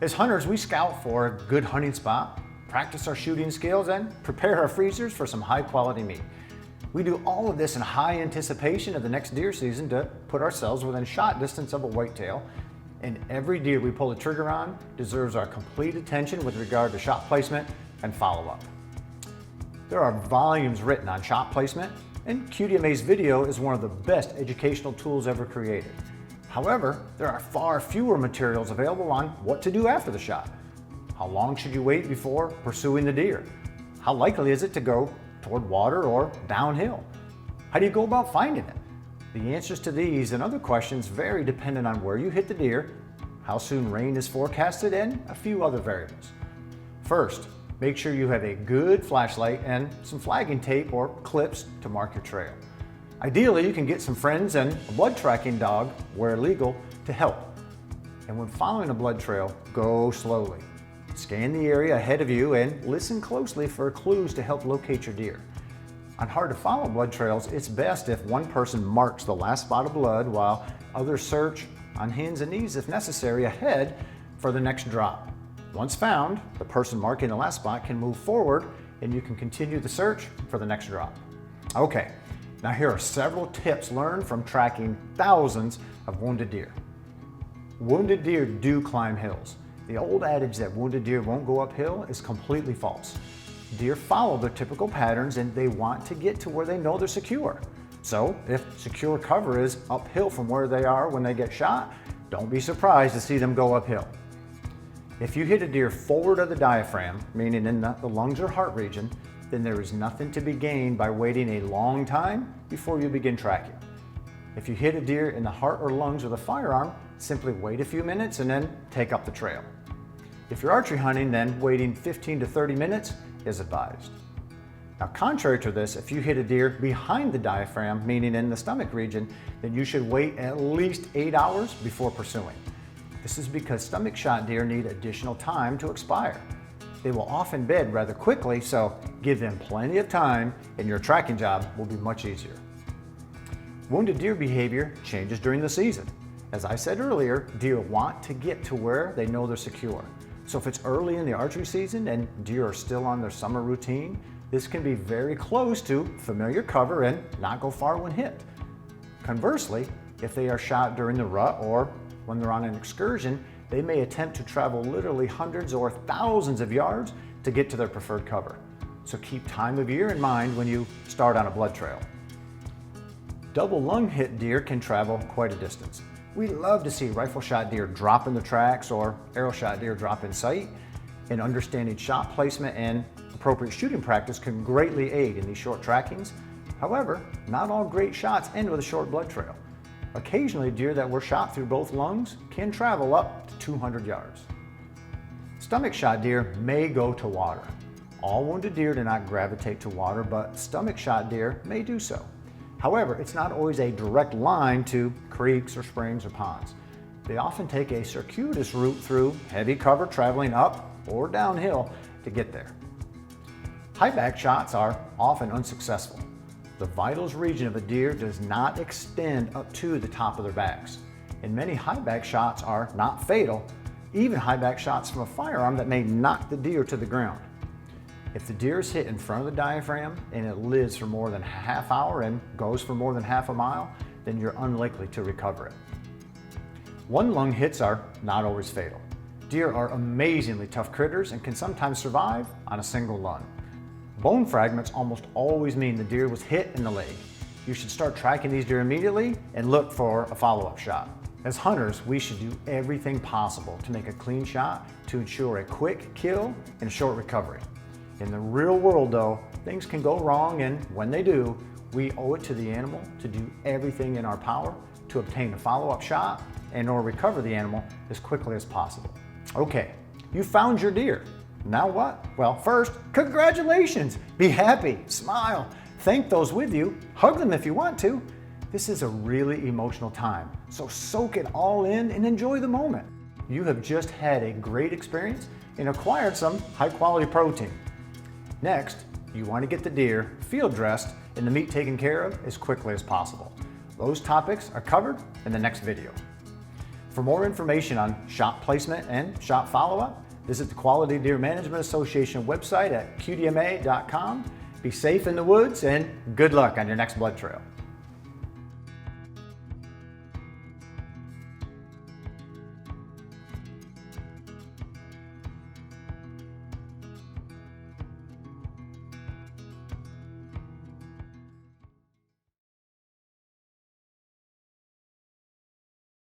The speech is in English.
As hunters, we scout for a good hunting spot, practice our shooting skills, and prepare our freezers for some high quality meat. We do all of this in high anticipation of the next deer season to put ourselves within shot distance of a whitetail. And every deer we pull the trigger on deserves our complete attention with regard to shot placement and follow-up. There are volumes written on shot placement, and QDMA's video is one of the best educational tools ever created. However, there are far fewer materials available on what to do after the shot. How long should you wait before pursuing the deer? How likely is it to go toward water or downhill? How do you go about finding it? The answers to these and other questions vary depending on where you hit the deer, how soon rain is forecasted, and a few other variables. First, make sure you have a good flashlight and some flagging tape or clips to mark your trail. Ideally, you can get some friends and a blood tracking dog, where legal, to help. And when following a blood trail, go slowly. Scan the area ahead of you and listen closely for clues to help locate your deer. On hard to follow blood trails, it's best if one person marks the last spot of blood while others search on hands and knees if necessary ahead for the next drop. Once found, the person marking the last spot can move forward and you can continue the search for the next drop. Okay, now here are several tips learned from tracking thousands of wounded deer. Wounded deer do climb hills. The old adage that wounded deer won't go uphill is completely false. Deer follow their typical patterns and they want to get to where they know they're secure. So if secure cover is uphill from where they are when they get shot, don't be surprised to see them go uphill. If you hit a deer forward of the diaphragm, meaning in the lungs or heart region, then there is nothing to be gained by waiting a long time before you begin tracking. If you hit a deer in the heart or lungs with a firearm, simply wait a few minutes and then take up the trail. If you're archery hunting, then waiting 15 to 30 minutes is advised. Now, contrary to this, if you hit a deer behind the diaphragm, meaning in the stomach region, then you should wait at least 8 hours before pursuing. This is because stomach shot deer need additional time to expire. They will often bed rather quickly, so give them plenty of time and your tracking job will be much easier. Wounded deer behavior changes during the season. As I said earlier, deer want to get to where they know they're secure. So if it's early in the archery season and deer are still on their summer routine, this can be very close to familiar cover and not go far when hit. Conversely, if they are shot during the rut or when they're on an excursion, they may attempt to travel literally hundreds or thousands of yards to get to their preferred cover. So keep time of year in mind when you start on a blood trail. Double lung hit deer can travel quite a distance. We love to see rifle shot deer drop in the tracks or arrow shot deer drop in sight, and understanding shot placement and appropriate shooting practice can greatly aid in these short trackings. However, not all great shots end with a short blood trail. Occasionally, deer that were shot through both lungs can travel up to 200 yards. Stomach shot deer may go to water. All wounded deer do not gravitate to water, but stomach shot deer may do so. However, it's not always a direct line to creeks or springs or ponds. They often take a circuitous route through heavy cover, traveling up or downhill to get there. High back shots are often unsuccessful. The vitals region of a deer does not extend up to the top of their backs. And many high back shots are not fatal, even high back shots from a firearm that may knock the deer to the ground. If the deer is hit in front of the diaphragm and it lives for more than a half hour and goes for more than half a mile, then you're unlikely to recover it. One lung hits are not always fatal. Deer are amazingly tough critters and can sometimes survive on a single lung. Bone fragments almost always mean the deer was hit in the leg. You should start tracking these deer immediately and look for a follow-up shot. As hunters, we should do everything possible to make a clean shot to ensure a quick kill and short recovery. In the real world though, things can go wrong, and when they do, we owe it to the animal to do everything in our power to obtain a follow-up shot and or recover the animal as quickly as possible. Okay, you found your deer. Now what? Well, first, congratulations! Be happy, smile, thank those with you, hug them if you want to. This is a really emotional time, so soak it all in and enjoy the moment. You have just had a great experience and acquired some high-quality protein. Next, you want to get the deer field dressed and the meat taken care of as quickly as possible. Those topics are covered in the next video. For more information on shot placement and shot follow-up, visit the Quality Deer Management Association website at qdma.com. Be safe in the woods and good luck on your next blood trail.